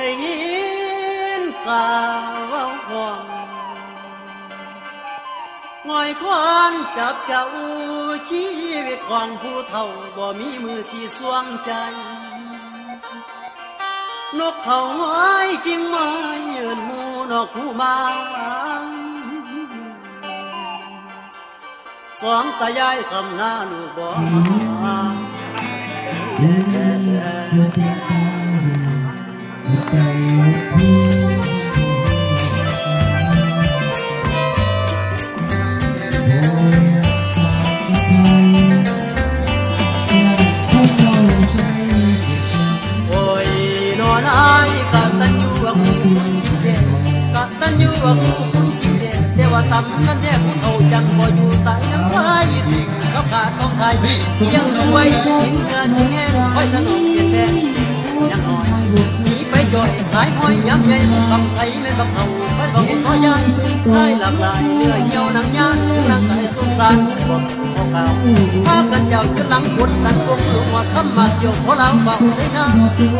ได้ยินข่าวของงอยควันจับเจ้าชีวิตของผู้เฒ่าบ่มีมือสีสวงใจนกเขาง้อยกิ่งไม้ยืนหมู่นกคู่มาสองตายายทำหน้าลูกบ่โอ้ยนอนอายกะตันอยู่ว่ากูจริงแท้กะตันอยู่ว่ากูจริงแท้แต่ว่าตำกันแท้ผู้เฒ่าจังบ่อยู่ตายยังไว้ก็ขาดของไทยยังรวยกินเงินกินแง่ค่อยสนุกเปลี่ยนแปลงยังน้อยหนีไปจ่อยขายห้อยย้ำใหญ่คำไทยไม่บังเขาค่อยบอกขอยายได้หลากหลายเนื้อเหี่ยวหนังยางร่างกายสงสารบอกของเขาพากันเจ้าจนหลังกดหลังกงหลวงว่าคำมาเกี่ยวเพราะเราเบาใส่หน้า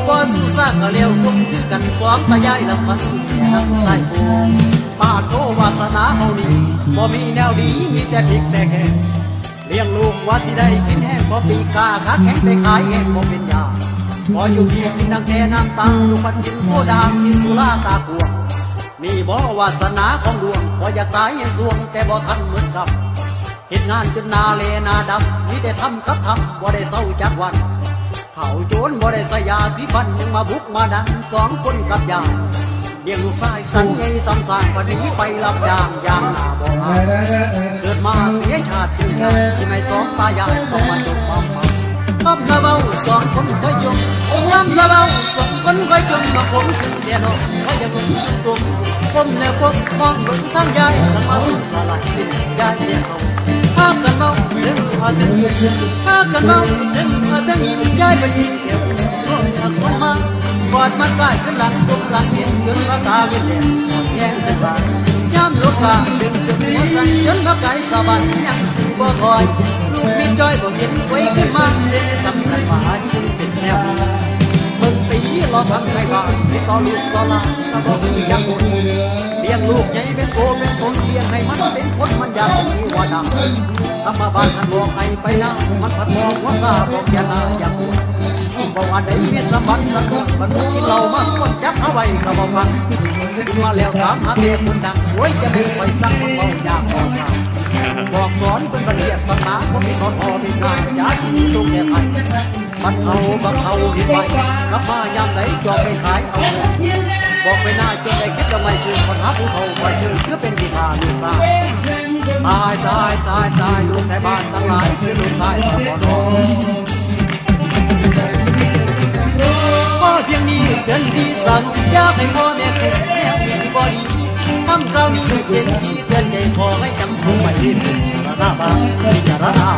ก็สู้ซากก็เลี้ยวกงคือกันสองตายายลำพันทางใต้โพป้าโตวาสนาเฮานี่บ่มีแนวดีมีแต่พริกแต่แกงเลี้ยงลูกว่าที่ได้กินแห้งพอปีกาขาแข็งไปขายแห้งพอเป็นยาพออยู่ที่กินดังแค่น้ำตาลูกมันกินโซดากินสุราตากวงนี่บ่วาสนาของดวงพออยากตายให้ดวงแต่บ่ทันเหมือนกับเฮ็ดงานจนนาเลนาดำมีแต่ทำกับทำบ่ได้เศร้าจักวันเผาโจรบ่ได้สยาสีฟันยังมาบุกมาดันสองคนกับยาเลี้ยงลูกชายสันใหญ่สำสางวันนี้ไปรับยางยางหน้าบ่อเกิดมาเสียชาติชื่อชาติที่ไม่สองตายายต้องมาจมความเมาต้มละเบาสองคนค่อยยมน้ำละเบาสองคนค่อยจมมาผมถึงเดียนค่อยจะมุ่งกลมก้มแล้วก้มมองบนทางยายสมาสุสลายสิ้นยายเดียวพากันเมาถึงพากันยิ้มพากันเมาถึงพากันยิ้มยายไปยิ้มเกี่ยวส่งจากส่งมากอดมันใกล้ขึ้นหลังก้มหลังเห็นจนมาตาเวียนแดงแย่งกันบ้างย้ำลูกกาดึงจนหัวสั่นจนมาไก่สะบัดยังสิบ่คอยลูกมีจ้อยบ่เห็นไว้ขึ้นมาเล่นทำกันมาจึงเป็นแนวมึงตีรอทำไงบ้างให้ต่อลูกต่อหลานก็บ่ถึงยังคนเลี้ยงลูกใหญ่เป็นโตเป็นคนเลี้ยงให้มันเป็นคนมันอยากมีว่าดังทำมาบ้านท่านบอกให้ไปนะมันพัดบอกว่าตาบอกอย่านาอย่าพูดบอกว่าได้มีสมบัติสะดุดมันกินเหล้ามาสวดจับเอาไว้ก็บอกฟังกินมาแล้วถามหาเมียคนดังโว้ยจะดึงไปสั่งมันเบาอยากบอกทางบอกสอนเป็นบัณฑิตศาสนาคนมีคนพอมีงานยาที่ตรงแก่ไผ่บัดเขาบัดเขาหินไปกลับมายามไหนจอมไปขายเอาบอกไปหน้าจนได้คิดทำไมคือคนหาผู้เฒ่าไปชื่อเพื่อเป็นกีฬาลูกสาวตายตายตายตายลูกในบ้านทั้งหลายคือลูกชายพ่อน้องก็เพียงนี้เดินที่สั่งอยากให้พ่อแม่คุณแม่มีบอดีทำคราวนี้เป็นที่เตือนใจพอให้จำผมไม่ลืมระนาบาพิจารณา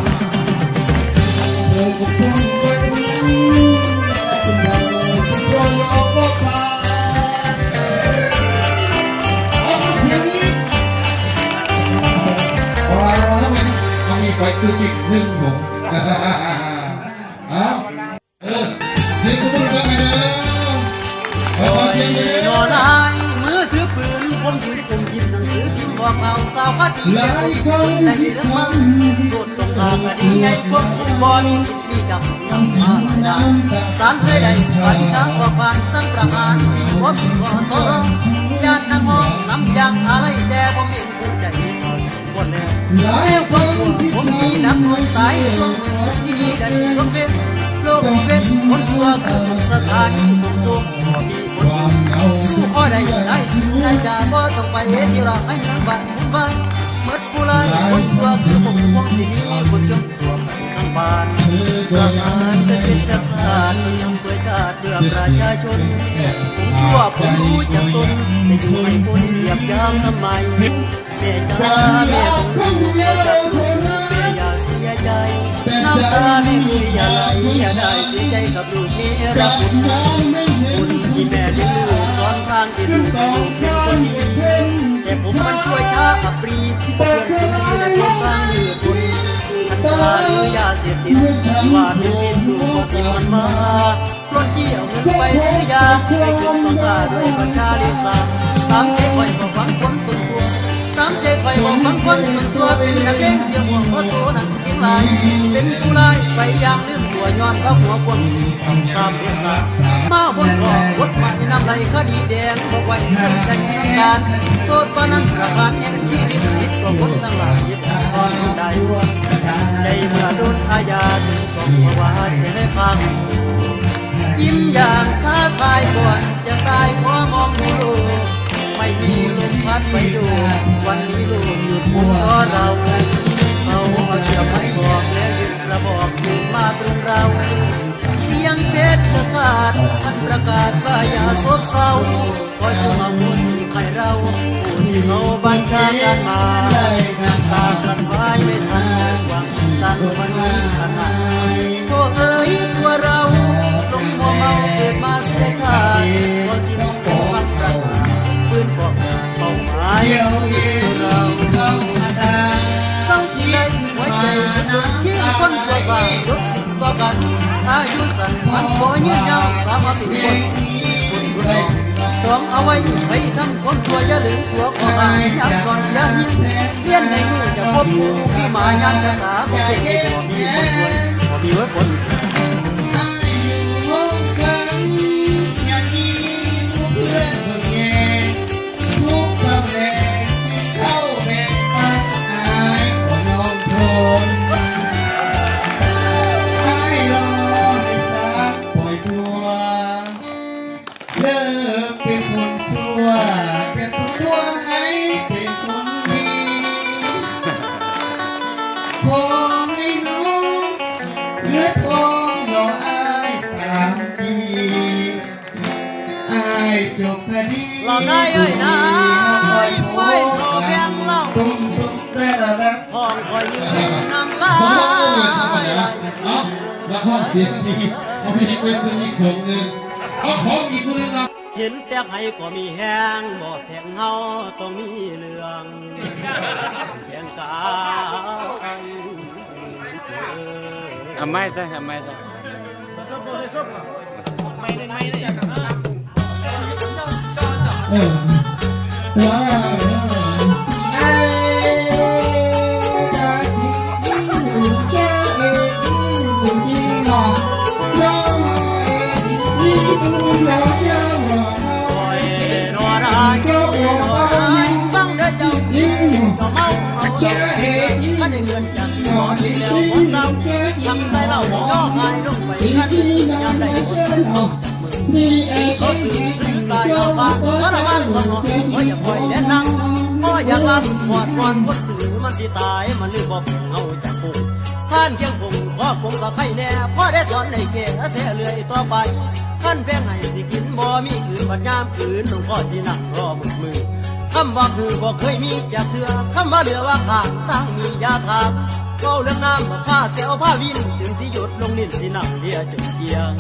ไปคืออีกหนึ่งผมเสียงตุ้งกันเลยโอ้ย นอนอายมือถือปืนผมยืนผมกินหนังสือพิมพ์บอกเอาสาวคดีแก่คนในเรื่องมันโดดตรงทางคดีไงคนบ่มีจิตมีจับยังมาดาสารเคยได้ปัญชาว่าผ่านสังประหารมีหัวมีคอทรญาตินั่งห้องน้ำยางอะไรแต่ผมเห็นผู้ใจคนแล้วแล้วผมมีนักมวยตายส่งที่นี่ได้สมเป็นโลกเป็นคนสัวคือสถานีผมส่งมีคนผู้ขอได้ได้ได้จะบ่ต้องไปที่เราให้ทางบ้านคุณบ้านเมื่อผู้ลายคนสัวคือผมควงที่นี่คนจนตัวไปทางบ้านทหารจะเป็นทหารยังเพื่อชาติเพื่อประชาชนผมชั่วผมรู้จักตนแต่อยู่ให้คนเหยียบย่างทำไมแม่จ้าแม่ของลูกก็จะลูกแม่อย่าเสียใจน้ำตาไม่มีอย่าไหลอย่าได้เสียใจกับลูกนี้รักคุณที่แม่เลี้ยงลูกสอนทางที่ลูกเป็นลูกเป็นคนดีแต่ผมมันช่วยช้าอับปรีเพื่อนคนที่ได้พบทางเลือดคุณอันตรายหรือยาเสพติดว่าเป็นพิษลูกก็ทิมมันมา ล้นเกี่ยวเงินไปซื้อยาไปกินต้องกาด้วยปัญญาเลี้ยงสาตามใจคอยบอกฟังคนตุนตัวตามใจคอยบอกฟังคนตุนตัวเป็นนักเล่นเที่ยวหัวเพราะโตนักเก่งลายเป็นผู้ลายไปอย่างลืมตัวย้อนเข้าหัวควงต้องซ้ำเลี้ยงสามาบนก่อกฎหมายนำไหลคดีแดงบอกไว้ในสังการโทษปนันประหารแห่งชีวิตผิดกว่าคนทั้งหลายยิบตอนใดใจเมื่อโดนอาญาถึงต้องมาว่าจะได้ฟังยิ้มอย่างท้าทายก่อนจะตายขอมองดูลูกไม่มีลมพัดไปดูวันนี้ลูกหยุดมุนรอเราเอาเกี่ยวไม่บอกแล้วยึดกระบอกอยู่มาตรงเราเสียงเพชรจะขาดท่านประกาศว่าอย่าโศกเศร้าคอยจะมาพูดที่ใครเราผู้ที่เขาบัญชาการมาตากันไว้ไม่ทันหวังตั้งวันนี้ขนาดโอ้เอ๋ยตัวเราลงมัวเมาเกิดมาเสียขาดพอสิ้นเสียงฟังประกาศปืนบอกเป้าหมายเราเศร้าที่ใดหัวใจมันโดนทิ้งคนเสียสายยกสิ่งต่อกันอายุสั้นมันพอยืนยาวสามารถเป็นคนต้องเอาไว้ให้ทำความชั่วอย่าลืมตัวขอหายยักก่อนอย่าหิ้งเลี้ยนในมือจะพบผู้ที่มายานชะตาก็เก่งมีคนช่วยก็มีไว้คนเป็นคนสัวเป็นคนสัวให้เป็นคนดีขอให้น้องเลือดทองรออาย3 ปีอายจบคดี เราได้เอ้ยนายไว้ขอแบ่งเล่า ตุ้มได้แล้วนะ ห้องคอยยืนน้ำลา ผมก็ไม่ ย ธรรมดาเอาละห้องเสียงดีเอาไปอีกเป็นอีกคนหนึ่งเอาของอีกคนหนึ่งครับ เห็นแต่ให้ก็มีแห้งบ่แพงเฮาต้องมีเรื่องแข่งกาย ทำไมซะทำไมซะ ว้าวไอ้จะทิ้งเชื่อเองจริงหรอน้องเองยิ่งอยากจะบอก คอยรอได้ฟังเด้อเจ้าก็เมาเอาเชื่อเองขันได้เงินจากหมอที่แล้วคนเราทำใส่เราย่อหายลงไปขันยามได้คนออกจากมือ นี่เอง เขาสื่อถึงกายเอาปากทรมานตลอดเพราะอย่าปล่อยแดนนั่งเพราะอยากรับหอดก่อนคนตื่นมันสิตายมันลืมบอกเอาจากปุ่มท่านเคียงผมขอผมก็ใครแน่พอได้สอนในเก๋เสียเลื่อยต่อไปท่านแพงให้สิกินบ่มีคืนบัดยามคืนหลวงพ่อสินั่งรอมือคำว่าคือบ่เคยมีจากเถื่อคำว่าเหลือว่าขาดตั้งมียาทางเฝ้าเรื่องน้ำมาผ้าเสียวผ้าวินถึงสิหยุดลงนิ่นสินั่งเลียจนเกียง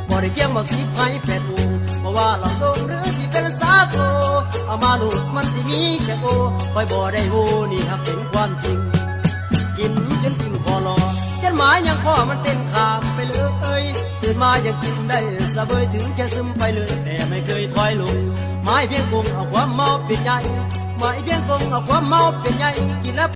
บ่ได้เกี่ยงบอกสิไผแปดองค์เพราะว่าเราโดนหรือสิเป็นสาโกเอามาลูกมันสิมีแค่โกคอยบ่ได้หูนี่ครับเป็นความจริงกินจนกินคอรอจนหมายยังพ่อมันเต้นขามไปเลยตื่นมายังกินได้สะเบยถึงจะซึมไปเลยแต่ไม่เคยถอยลงไม้เพียงคงเอาความเมาเป็นใหญ่ไม้เพียงคงเอาความเมาเป็นใหญ่กินแล้ว